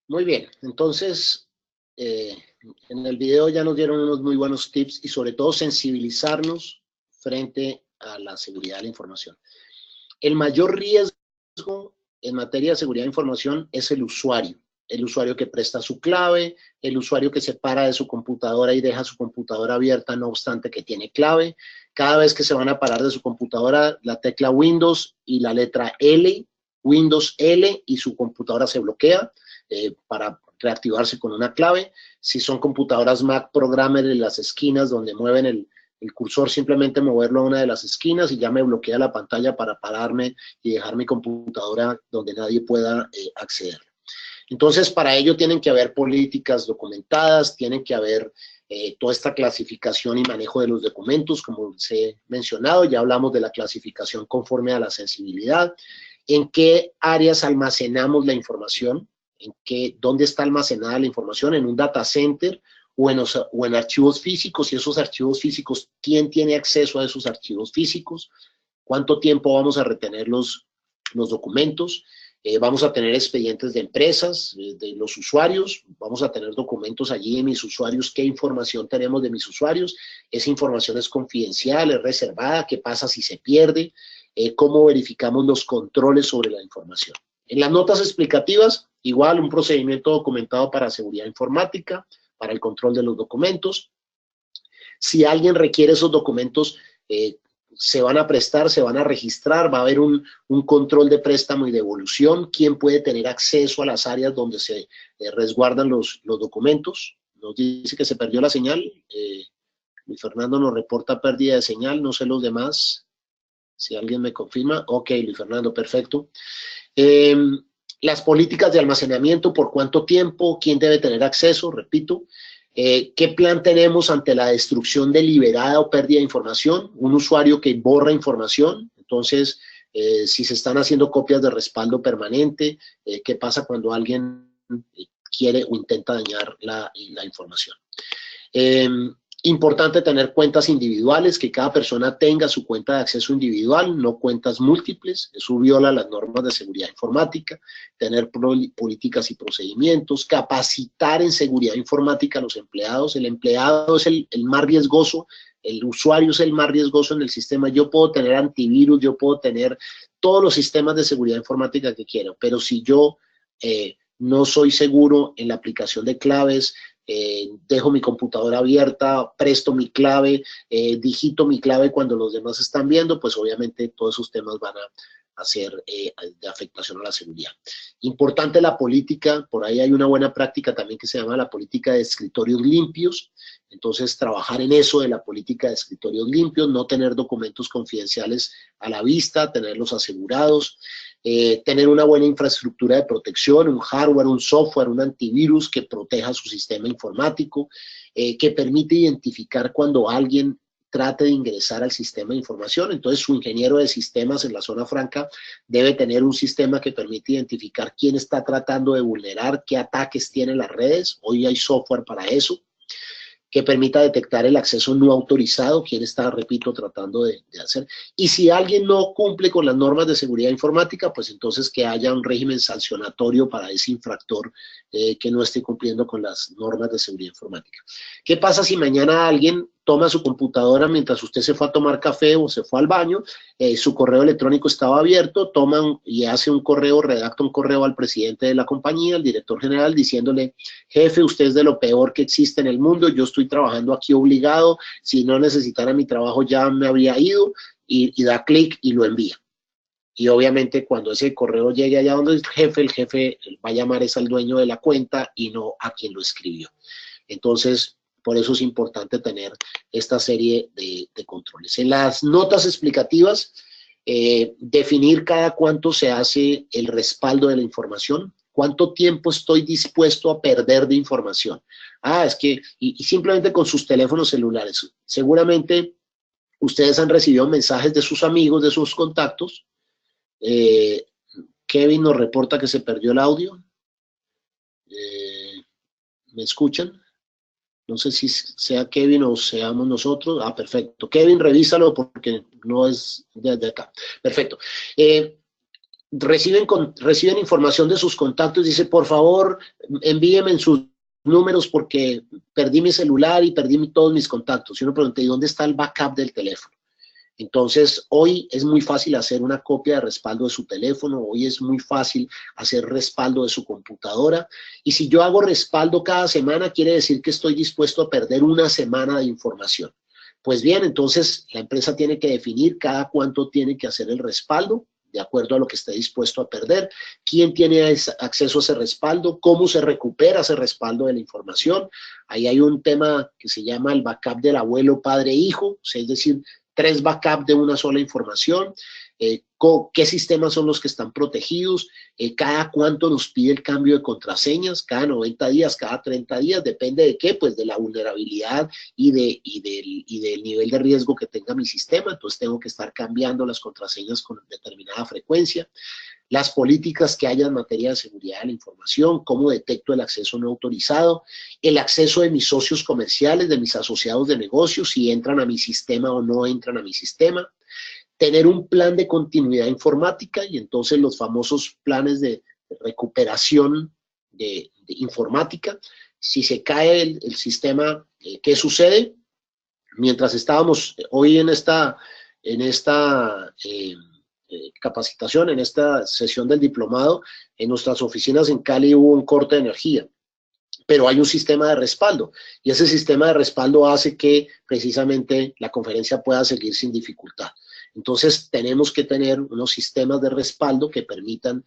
Muy bien, entonces en el video ya nos dieron unos muy buenos tips y sobre todo sensibilizarnos frente a la seguridad de la información. El mayor riesgo en materia de seguridad de información es el usuario que presta su clave, el usuario que se para de su computadora y deja su computadora abierta no obstante que tiene clave. Cada vez que se van a parar de su computadora, la tecla Windows y la letra L, Windows L, y su computadora se bloquea para reactivarse con una clave. Si son computadoras Mac, prográmenle las esquinas donde mueven el cursor, simplemente moverlo a una de las esquinas y ya me bloquea la pantalla para pararme y dejar mi computadora donde nadie pueda acceder. Entonces, para ello tienen que haber políticas documentadas, tienen que haber toda esta clasificación y manejo de los documentos, como les he mencionado. Ya hablamos de la clasificación conforme a la sensibilidad. ¿En qué áreas almacenamos la información? ¿Dónde está almacenada la información? ¿En un data center o en archivos físicos? Y esos archivos físicos, ¿quién tiene acceso a esos archivos físicos? ¿Cuánto tiempo vamos a retener los documentos? Vamos a tener expedientes de empresas, de los usuarios, vamos a tener documentos allí de mis usuarios, qué información tenemos de mis usuarios, esa información es confidencial, es reservada, qué pasa si se pierde, cómo verificamos los controles sobre la información. En las notas explicativas, igual un procedimiento documentado para seguridad informática, para el control de los documentos. Si alguien requiere esos documentos, se van a prestar, se van a registrar, va a haber un control de préstamo y devolución. ¿Quién puede tener acceso a las áreas donde se resguardan los documentos? Nos dice que se perdió la señal. Luis Fernando nos reporta pérdida de señal, no sé los demás. Si alguien me confirma. Ok, Luis Fernando, perfecto. Las políticas de almacenamiento, ¿por cuánto tiempo? ¿Quién debe tener acceso? Repito. ¿Qué plan tenemos ante la destrucción deliberada o pérdida de información? Un usuario que borra información, entonces, si se están haciendo copias de respaldo permanente, ¿qué pasa cuando alguien quiere o intenta dañar la información? Importante tener cuentas individuales, que cada persona tenga su cuenta de acceso individual, no cuentas múltiples, eso viola las normas de seguridad informática, tener políticas y procedimientos, capacitar en seguridad informática a los empleados. El empleado es el más riesgoso, el usuario es el más riesgoso en el sistema. Yo puedo tener antivirus, yo puedo tener todos los sistemas de seguridad informática que quiero, pero si yo no soy seguro en la aplicación de claves, dejo mi computadora abierta, presto mi clave, digito mi clave cuando los demás están viendo, pues obviamente todos esos temas van a ser de afectación a la seguridad. Importante la política, por ahí hay una buena práctica también que se llama la política de escritorios limpios. Entonces, trabajar en eso de la política de escritorios limpios, no tener documentos confidenciales a la vista, tenerlos asegurados. Tener una buena infraestructura de protección, un hardware, un software, un antivirus que proteja su sistema informático, que permite identificar cuando alguien trate de ingresar al sistema de información. Entonces, su ingeniero de sistemas en la zona franca debe tener un sistema que permite identificar quién está tratando de vulnerar, qué ataques tienen las redes. Hoy hay software para eso, que permita detectar el acceso no autorizado, quién está, repito, tratando de hacer. Y si alguien no cumple con las normas de seguridad informática, pues entonces que haya un régimen sancionatorio para ese infractor que no esté cumpliendo con las normas de seguridad informática. ¿Qué pasa si mañana alguien toma su computadora mientras usted se fue a tomar café o se fue al baño, su correo electrónico estaba abierto, toma y hace un correo, redacta un correo al presidente de la compañía, al director general, diciéndole: jefe, usted es de lo peor que existe en el mundo, yo estoy trabajando aquí obligado, si no necesitara mi trabajo ya me habría ido, y da clic y lo envía. Y obviamente cuando ese correo llegue allá donde el jefe va a llamar es al dueño de la cuenta y no a quien lo escribió. Entonces, por eso es importante tener esta serie de controles. En las notas explicativas Definir cada cuánto se hace el respaldo de la información, cuánto tiempo estoy dispuesto a perder de información. Es que, y simplemente con sus teléfonos celulares, seguramente ustedes han recibido mensajes de sus amigos, de sus contactos. Kevin nos reporta que se perdió el audio. ¿Me escuchan? No sé si sea Kevin o seamos nosotros. Perfecto. Kevin, revísalo porque no es desde acá. Perfecto. Reciben información de sus contactos. Dice, por favor, envíenme en sus números porque perdí mi celular y perdí todos mis contactos. Y uno pregunta, ¿y dónde está el backup del teléfono? Entonces, hoy es muy fácil hacer una copia de respaldo de su teléfono, hoy es muy fácil hacer respaldo de su computadora, y si yo hago respaldo cada semana, quiere decir que estoy dispuesto a perder una semana de información. Pues bien, entonces la empresa tiene que definir cada cuánto tiene que hacer el respaldo, de acuerdo a lo que esté dispuesto a perder, quién tiene acceso a ese respaldo, cómo se recupera ese respaldo de la información. Ahí hay un tema que se llama el backup del abuelo, padre, hijo, es decir, 3 backups de una sola información, qué sistemas son los que están protegidos, cada cuánto nos pide el cambio de contraseñas, cada 90 días, cada 30 días, depende de qué, pues de la vulnerabilidad y del nivel de riesgo que tenga mi sistema, entonces tengo que estar cambiando las contraseñas con determinada frecuencia. Las políticas que haya en materia de seguridad de la información, cómo detecto el acceso no autorizado, el acceso de mis socios comerciales, de mis asociados de negocios, si entran a mi sistema o no entran a mi sistema, tener un plan de continuidad informática y entonces los famosos planes de recuperación de informática. Si se cae el sistema, ¿qué sucede? Mientras estábamos hoy en esta capacitación, en esta sesión del diplomado, en nuestras oficinas en Cali hubo un corte de energía, pero hay un sistema de respaldo y ese sistema de respaldo hace que precisamente la conferencia pueda seguir sin dificultad. Entonces tenemos que tener unos sistemas de respaldo que permitan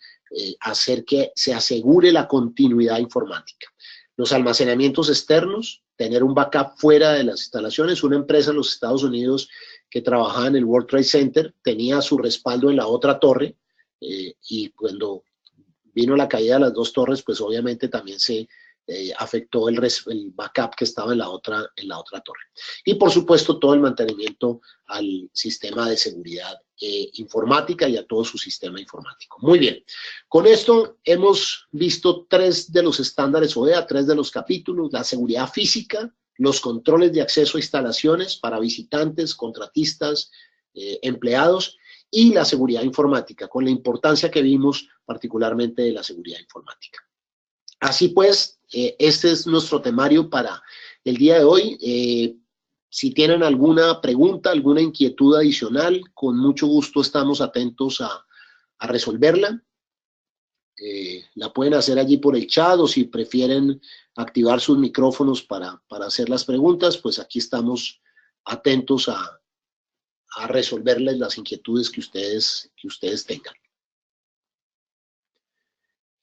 hacer que se asegure la continuidad informática. Los almacenamientos externos, tener un backup fuera de las instalaciones. Una empresa en los Estados Unidos que trabajaba en el World Trade Center tenía su respaldo en la otra torre y cuando vino la caída de las 2 torres, pues obviamente también se afectó el backup que estaba en la otra torre. Y por supuesto todo el mantenimiento al sistema de seguridad informática y a todo su sistema informático. Muy bien, con esto hemos visto 3 de los estándares OEA, 3 de los capítulos: la seguridad física, los controles de acceso a instalaciones para visitantes, contratistas, empleados, y la seguridad informática, con la importancia que vimos particularmente de la seguridad informática. Así pues, este es nuestro temario para el día de hoy. Si tienen alguna pregunta, alguna inquietud adicional, con mucho gusto estamos atentos a resolverla. La pueden hacer allí por el chat, o si prefieren activar sus micrófonos para hacer las preguntas, pues aquí estamos atentos a resolverles las inquietudes que ustedes tengan.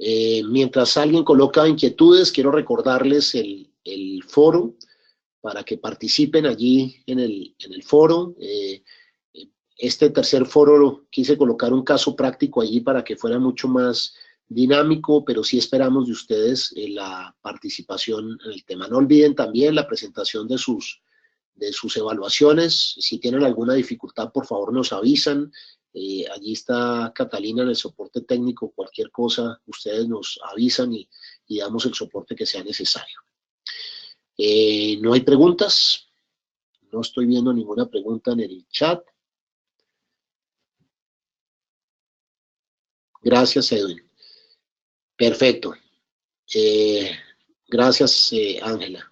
Mientras alguien coloca inquietudes, quiero recordarles el foro para que participen allí en el foro. Este tercer foro quise colocar un caso práctico allí para que fuera mucho más dinámico, pero sí esperamos de ustedes la participación en el tema. No olviden también la presentación de sus evaluaciones. Si tienen alguna dificultad, por favor nos avisan. Allí está Catalina en el soporte técnico. Cualquier cosa, ustedes nos avisan y damos el soporte que sea necesario. ¿No hay preguntas? No estoy viendo ninguna pregunta en el chat. Gracias, Edwin. Perfecto. Gracias, Ángela.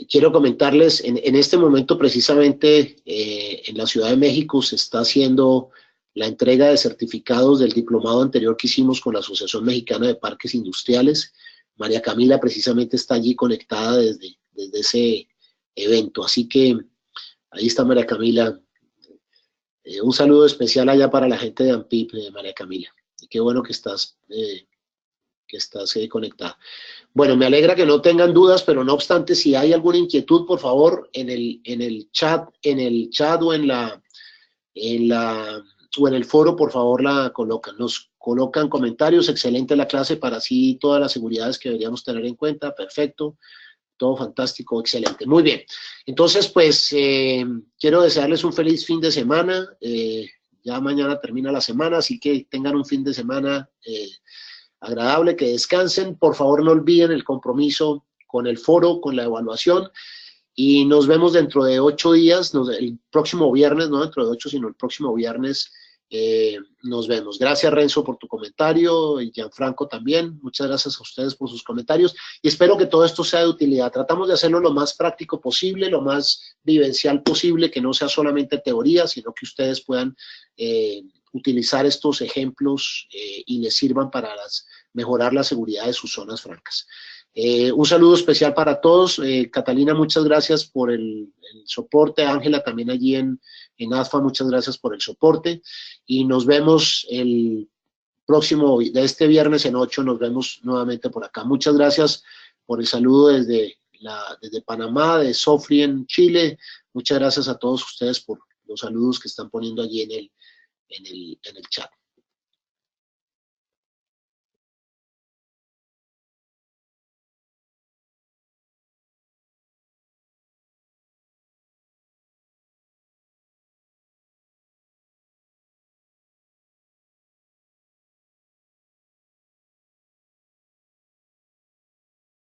Quiero comentarles, en este momento precisamente en la Ciudad de México se está haciendo la entrega de certificados del diplomado anterior que hicimos con la Asociación Mexicana de Parques Industriales. María Camila precisamente está allí conectada desde ese evento, así que ahí está María Camila. Un saludo especial allá para la gente de ANPIP, María Camila. Y qué bueno que estás conectada. Bueno, me alegra que no tengan dudas, pero no obstante, si hay alguna inquietud, por favor, en el chat o en o en el foro, por favor la colocan. Nos colocan comentarios, excelente la clase, para así todas las seguridades que deberíamos tener en cuenta, perfecto, todo fantástico, excelente, muy bien. Entonces, pues, quiero desearles un feliz fin de semana, ya mañana termina la semana, así que tengan un fin de semana agradable, que descansen, por favor no olviden el compromiso con el foro, con la evaluación, y nos vemos dentro de 8 días, el próximo viernes, no dentro de 8, sino el próximo viernes, nos vemos. Gracias, Renzo, por tu comentario, y Gianfranco también. Muchas gracias a ustedes por sus comentarios, y espero que todo esto sea de utilidad. Tratamos de hacerlo lo más práctico posible, lo más vivencial posible, que no sea solamente teoría, sino que ustedes puedan utilizar estos ejemplos y les sirvan para mejorar la seguridad de sus zonas francas. Un saludo especial para todos. Catalina, muchas gracias por el soporte. Ángela, también allí en ADFA, muchas gracias por el soporte. Y nos vemos el próximo, de este viernes en 8, nos vemos nuevamente por acá. Muchas gracias por el saludo desde Panamá, de Sofri en Chile. Muchas gracias a todos ustedes por los saludos que están poniendo allí en el chat.